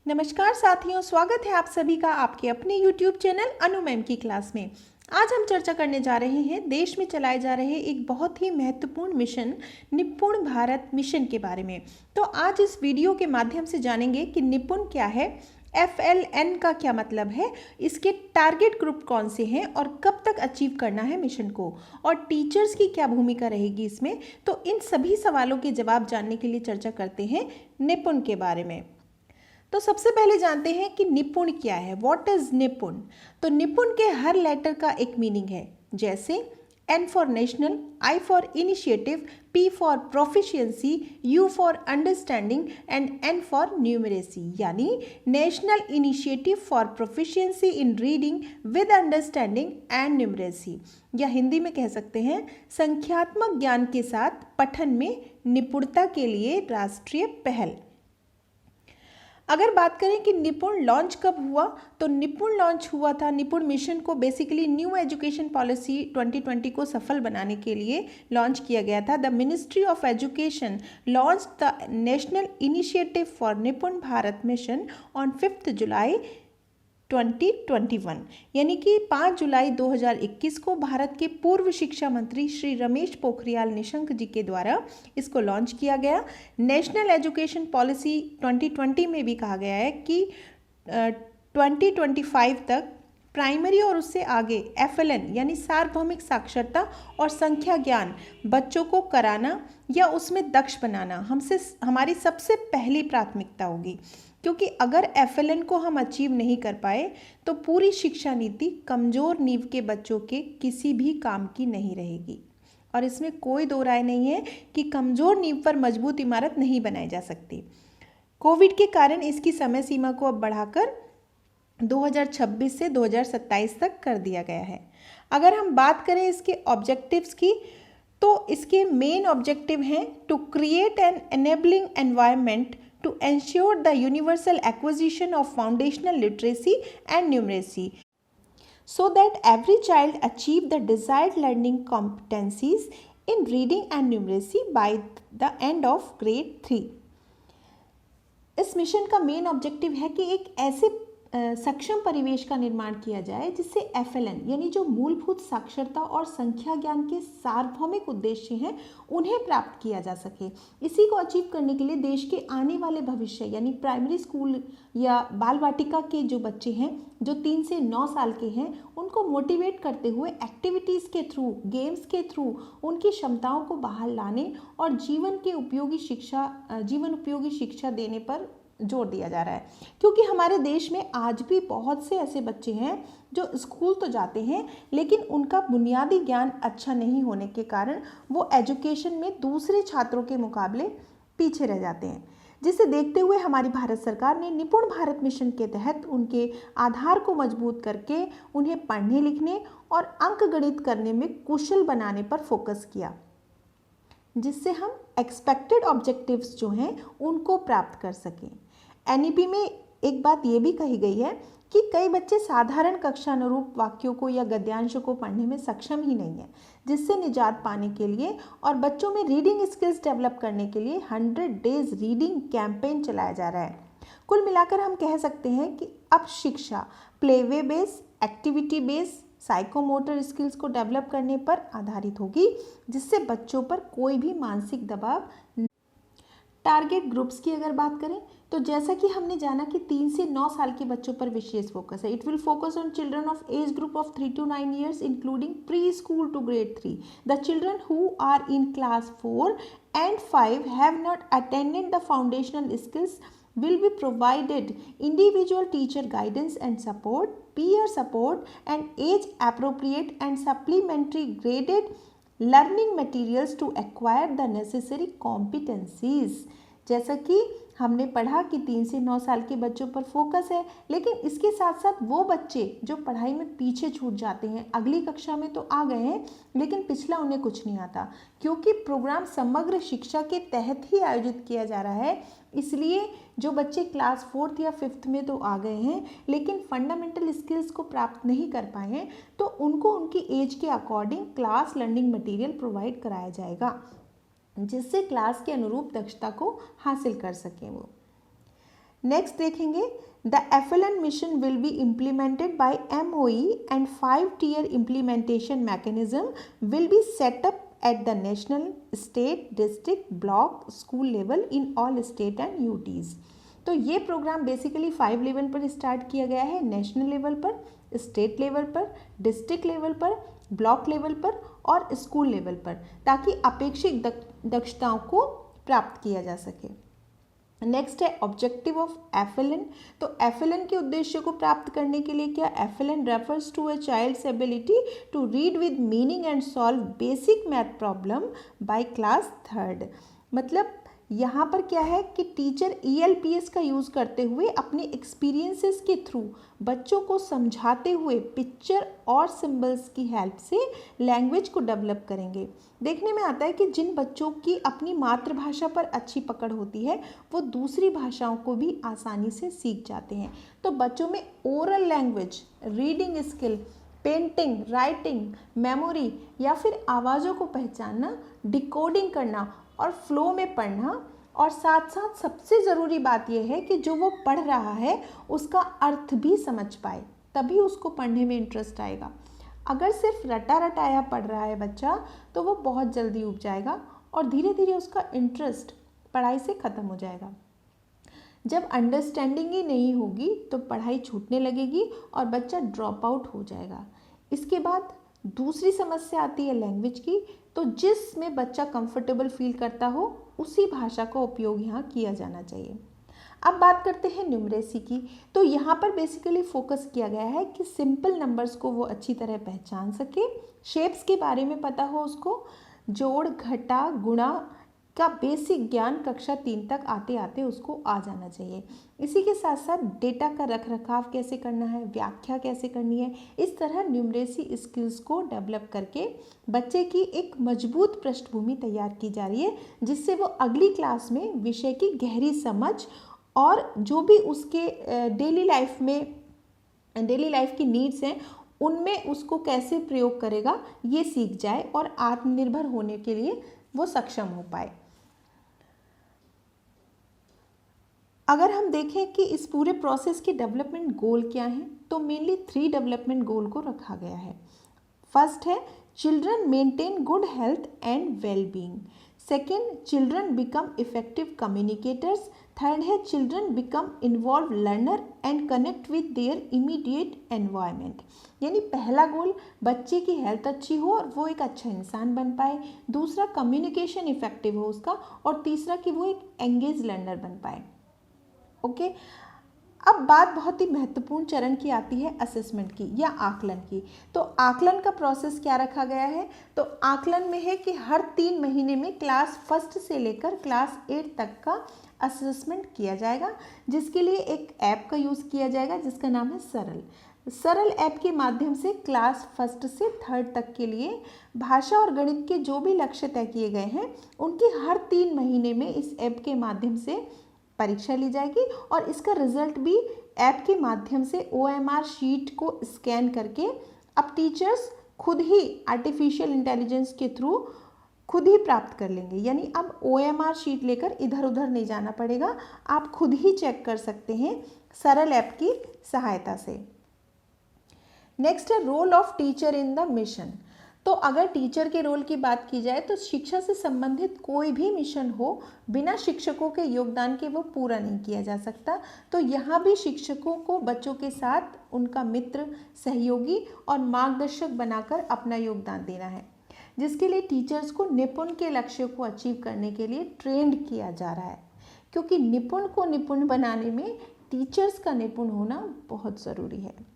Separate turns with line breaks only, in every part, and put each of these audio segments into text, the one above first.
नमस्कार साथियों, स्वागत है आप सभी का आपके अपने YouTube चैनल अनु मैम की क्लास में। आज हम चर्चा करने जा रहे हैं देश में चलाए जा रहे एक बहुत ही महत्वपूर्ण मिशन निपुण भारत मिशन के बारे में। तो आज इस वीडियो के माध्यम से जानेंगे कि निपुण क्या है, FLN का क्या मतलब है, इसके टारगेट ग्रुप कौन से हैं और कब तक अचीव करना है मिशन को, और टीचर्स की क्या भूमिका रहेगी इसमें। तो इन सभी सवालों के जवाब जानने के लिए चर्चा करते हैं निपुण के बारे में। तो सबसे पहले जानते हैं कि निपुण क्या है, व्हाट इज निपुण। तो निपुण के हर लेटर का एक मीनिंग है, जैसे N for national, I for initiative, P for proficiency, U for understanding and N for numeracy. यानी national initiative for proficiency in reading with understanding and numeracy, या हिंदी में कह सकते हैं संख्यात्मक ज्ञान के साथ पठन में निपुणता के लिए राष्ट्रीय पहल। अगर बात करें कि निपुण लॉन्च कब हुआ, तो निपुण लॉन्च हुआ था, निपुण मिशन को बेसिकली न्यू एजुकेशन पॉलिसी 2020 को सफल बनाने के लिए लॉन्च किया गया था। The ministry of education launch the national initiative for निपुण भारत मिशन ऑन 5 जुलाई 2021, यानी कि 5 जुलाई 2021 को भारत के पूर्व शिक्षा मंत्री श्री रमेश पोखरियाल निशंक जी के द्वारा इसको लॉन्च किया गया। नेशनल एजुकेशन पॉलिसी 2020 में भी कहा गया है कि 2025 तक प्राइमरी और उससे आगे FLN यानी सार्वभौमिक साक्षरता और संख्या ज्ञान बच्चों को कराना या उसमें दक्ष बनाना हमारी सबसे पहली प्राथमिकता होगी, क्योंकि अगर FLN को हम अचीव नहीं कर पाए तो पूरी शिक्षा नीति कमज़ोर नींव के बच्चों के किसी भी काम की नहीं रहेगी। और इसमें कोई दो राय नहीं है कि कमज़ोर नींव पर मजबूत इमारत नहीं बनाई जा सकती। कोविड के कारण इसकी समय सीमा को अब बढ़ाकर 2026 से 2027 तक कर दिया गया है। अगर हम बात करें इसके ऑब्जेक्टिव्स की, तो इसके मेन ऑब्जेक्टिव हैं to create an enabling environment to ensure the universal acquisition of foundational literacy and numeracy so that every child achieve the desired learning competencies in reading and numeracy by the end of grade 3। इस mission का main objective है कि एक ऐसे सक्षम परिवेश का निर्माण किया जाए जिससे FLN यानी जो मूलभूत साक्षरता और संख्या ज्ञान के सार्वभौमिक उद्देश्य हैं उन्हें प्राप्त किया जा सके। इसी को अचीव करने के लिए देश के आने वाले भविष्य यानी प्राइमरी स्कूल या बाल वाटिका के जो बच्चे हैं जो 3 से 9 साल के हैं, उनको मोटिवेट करते हुए एक्टिविटीज़ के थ्रू, गेम्स के थ्रू उनकी क्षमताओं को बाहर लाने और जीवन उपयोगी शिक्षा देने पर जोर दिया जा रहा है। क्योंकि हमारे देश में आज भी बहुत से ऐसे बच्चे हैं जो स्कूल तो जाते हैं लेकिन उनका बुनियादी ज्ञान अच्छा नहीं होने के कारण वो एजुकेशन में दूसरे छात्रों के मुकाबले पीछे रह जाते हैं, जिसे देखते हुए हमारी भारत सरकार ने निपुण भारत मिशन के तहत उनके आधार को मजबूत करके उन्हें पढ़ने लिखने और अंकगणित करने में कुशल बनाने पर फोकस किया, जिससे हम एक्सपेक्टेड ऑब्जेक्टिव्स जो हैं उनको प्राप्त कर सकें। NEP में एक बात ये भी कही गई है कि कई बच्चे साधारण कक्षा अनुरूप वाक्यों को या गद्यांश को पढ़ने में सक्षम ही नहीं है, जिससे निजात पाने के लिए और बच्चों में रीडिंग स्किल्स डेवलप करने के लिए 100 डेज रीडिंग कैंपेन चलाया जा रहा है। कुल मिलाकर हम कह सकते हैं कि अब शिक्षा playway base, activity base, psychomotor skills को डेवलप करने पर आधारित होगी, जिससे बच्चों पर कोई भी मानसिक दबाव। टारगेट ग्रुप्स की अगर बात करें तो जैसा कि हमने जाना कि 3 से 9 साल के बच्चों पर विशेष फोकस है। It will focus on children of age group of 3 to 9 years including pre school to grade 3। The children who are in class 4 and 5 have not attended the foundational skills will be provided individual teacher guidance and support, peer support and age appropriate and supplementary graded learning materials to acquire the necessary competencies। जैसा कि हमने पढ़ा कि 3 से 9 साल के बच्चों पर फोकस है, लेकिन इसके साथ साथ वो बच्चे जो पढ़ाई में पीछे छूट जाते हैं, अगली कक्षा में तो आ गए हैं लेकिन पिछला उन्हें कुछ नहीं आता, क्योंकि प्रोग्राम समग्र शिक्षा के तहत ही आयोजित किया जा रहा है। इसलिए जो बच्चे क्लास 4th या 5th में तो आ गए हैं लेकिन फंडामेंटल स्किल्स को प्राप्त नहीं कर पाए हैं, तो उनको उनकी एज के according class learning material provide कराया जाएगा, जिससे क्लास के अनुरूप दक्षता को हासिल कर सकें वो। नेक्स्ट देखेंगे, the FLN mission will be implemented by MOE and 5-tier implementation mechanism will be set up at the national, state, district, block, school level in all state and UTs। तो ये प्रोग्राम बेसिकली 5 लेवल पर start किया गया है, national level पर, state level पर, district level पर, block level पर और स्कूल लेवल पर, ताकि अपेक्षित दक्षताओं को प्राप्त किया जा सके। नेक्स्ट है ऑब्जेक्टिव ऑफ FLN। तो FLN के उद्देश्य को प्राप्त करने के लिए क्या, FLN refers to a child's ability to read with meaning and solve basic math problem by class 3rd। मतलब यहाँ पर क्या है कि टीचर ELPS का यूज़ करते हुए अपने एक्सपीरियंसेस के थ्रू बच्चों को समझाते हुए पिक्चर और सिंबल्स की हेल्प से लैंग्वेज को डेवलप करेंगे। देखने में आता है कि जिन बच्चों की अपनी मातृभाषा पर अच्छी पकड़ होती है वो दूसरी भाषाओं को भी आसानी से सीख जाते हैं। तो बच्चों में oral language, reading skill, painting, writing, memory या फिर आवाज़ों को पहचानना, डिकोडिंग करना और फ्लो में पढ़ना, और साथ साथ सबसे ज़रूरी बात यह है कि जो वो पढ़ रहा है उसका अर्थ भी समझ पाए, तभी उसको पढ़ने में इंटरेस्ट आएगा। अगर सिर्फ रटा रटाया पढ़ रहा है बच्चा तो वो बहुत जल्दी ऊब जाएगा और धीरे धीरे उसका इंटरेस्ट पढ़ाई से ख़त्म हो जाएगा। जब अंडरस्टैंडिंग ही नहीं होगी तो पढ़ाई छूटने लगेगी और बच्चा ड्रॉप आउट हो जाएगा। इसके बाद दूसरी समस्या आती है लैंग्वेज की। तो जिसमें बच्चा कंफर्टेबल फील करता हो उसी भाषा का उपयोग यहाँ किया जाना चाहिए। अब बात करते हैं न्यूमरेसी की। तो यहाँ पर बेसिकली फोकस किया गया है कि सिंपल नंबर्स को वो अच्छी तरह पहचान सके, शेप्स के बारे में पता हो उसको, जोड़, घटा, गुणा का बेसिक ज्ञान कक्षा 3 तक आते आते उसको आ जाना चाहिए। इसी के साथ साथ डेटा का रख रखाव कैसे करना है, व्याख्या कैसे करनी है, इस तरह न्यूमरेसी स्किल्स को डेवलप करके बच्चे की एक मजबूत पृष्ठभूमि तैयार की जा रही है, जिससे वो अगली क्लास में विषय की गहरी समझ और जो भी उसके डेली लाइफ की नीड्स हैं उनमें उसको कैसे प्रयोग करेगा ये सीख जाए और आत्मनिर्भर होने के लिए वो सक्षम हो पाए। अगर हम देखें कि इस पूरे प्रोसेस के डेवलपमेंट गोल क्या हैं, तो मेनली 3 डेवलपमेंट गोल को रखा गया है। फर्स्ट है children maintain good health and well being. Second, children become effective communicators. Third है children become involve learner and connect with their immediate environment. यानी पहला गोल बच्चे की हेल्थ अच्छी हो और वो एक अच्छा इंसान बन पाए, दूसरा कम्युनिकेशन इफेक्टिव हो उसका, और तीसरा कि वो एक एंगेज लर्नर बन पाए। ओके, अब बात बहुत ही महत्वपूर्ण चरण की आती है असेसमेंट की या आकलन की। तो आकलन का प्रोसेस क्या रखा गया है, तो आकलन में है कि हर 3 महीने में क्लास 1 से लेकर क्लास 8 तक का असेसमेंट किया जाएगा, जिसके लिए एक ऐप का यूज़ किया जाएगा जिसका नाम है सरल ऐप के माध्यम से क्लास 1 से 3rd तक के लिए भाषा और गणित के जो भी लक्ष्य तय किए गए हैं उनकी हर 3 महीने में इस ऐप के माध्यम से परीक्षा ली जाएगी और इसका रिजल्ट भी ऐप के माध्यम से OMR शीट को स्कैन करके अब टीचर्स खुद ही आर्टिफिशियल इंटेलिजेंस के थ्रू खुद ही प्राप्त कर लेंगे। यानी अब OMR शीट लेकर इधर उधर नहीं जाना पड़ेगा, आप खुद ही चेक कर सकते हैं सरल ऐप की सहायता से। नेक्स्ट है role of teacher in the mission. तो अगर टीचर के रोल की बात की जाए तो शिक्षा से संबंधित कोई भी मिशन हो बिना शिक्षकों के योगदान के वो पूरा नहीं किया जा सकता। तो यहाँ भी शिक्षकों को बच्चों के साथ उनका मित्र, सहयोगी और मार्गदर्शक बनाकर अपना योगदान देना है, जिसके लिए टीचर्स को निपुण के लक्ष्यों को अचीव करने के लिए ट्रेंड किया जा रहा है, क्योंकि निपुण को निपुण बनाने में टीचर्स का निपुण होना बहुत ज़रूरी है।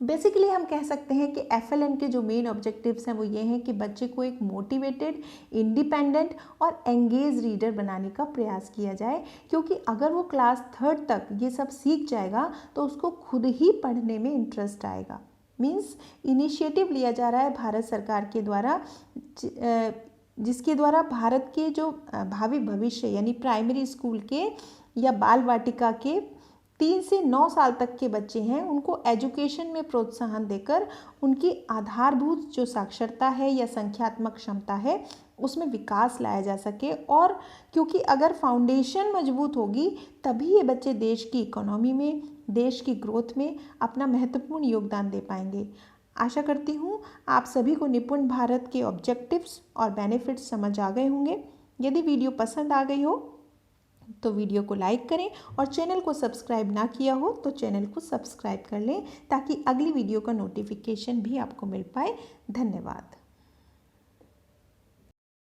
बेसिकली हम कह सकते हैं कि FLN के जो मेन ऑब्जेक्टिव्स हैं वो ये हैं कि बच्चे को एक मोटिवेटेड, इंडिपेंडेंट और एंगेज रीडर बनाने का प्रयास किया जाए, क्योंकि अगर वो क्लास 3rd तक ये सब सीख जाएगा तो उसको खुद ही पढ़ने में इंटरेस्ट आएगा। मीन्स इनिशिएटिव लिया जा रहा है भारत सरकार के द्वारा, जिसके द्वारा भारत के जो भावी भविष्य यानी प्राइमरी स्कूल के या बाल वाटिका के 3 से 9 साल तक के बच्चे हैं उनको एजुकेशन में प्रोत्साहन देकर उनकी आधारभूत जो साक्षरता है या संख्यात्मक क्षमता है उसमें विकास लाया जा सके। और क्योंकि अगर फाउंडेशन मजबूत होगी तभी ये बच्चे देश की इकोनॉमी में, देश की ग्रोथ में अपना महत्वपूर्ण योगदान दे पाएंगे। आशा करती हूँ आप सभी को निपुण भारत के ऑब्जेक्टिव्स और बेनिफिट्स समझ आ गए होंगे। यदि वीडियो पसंद आ गई हो तो वीडियो को लाइक करें और चैनल को सब्सक्राइब ना किया हो तो चैनल को सब्सक्राइब कर लें ताकि अगली वीडियो का नोटिफिकेशन भी आपको मिल पाए। धन्यवाद।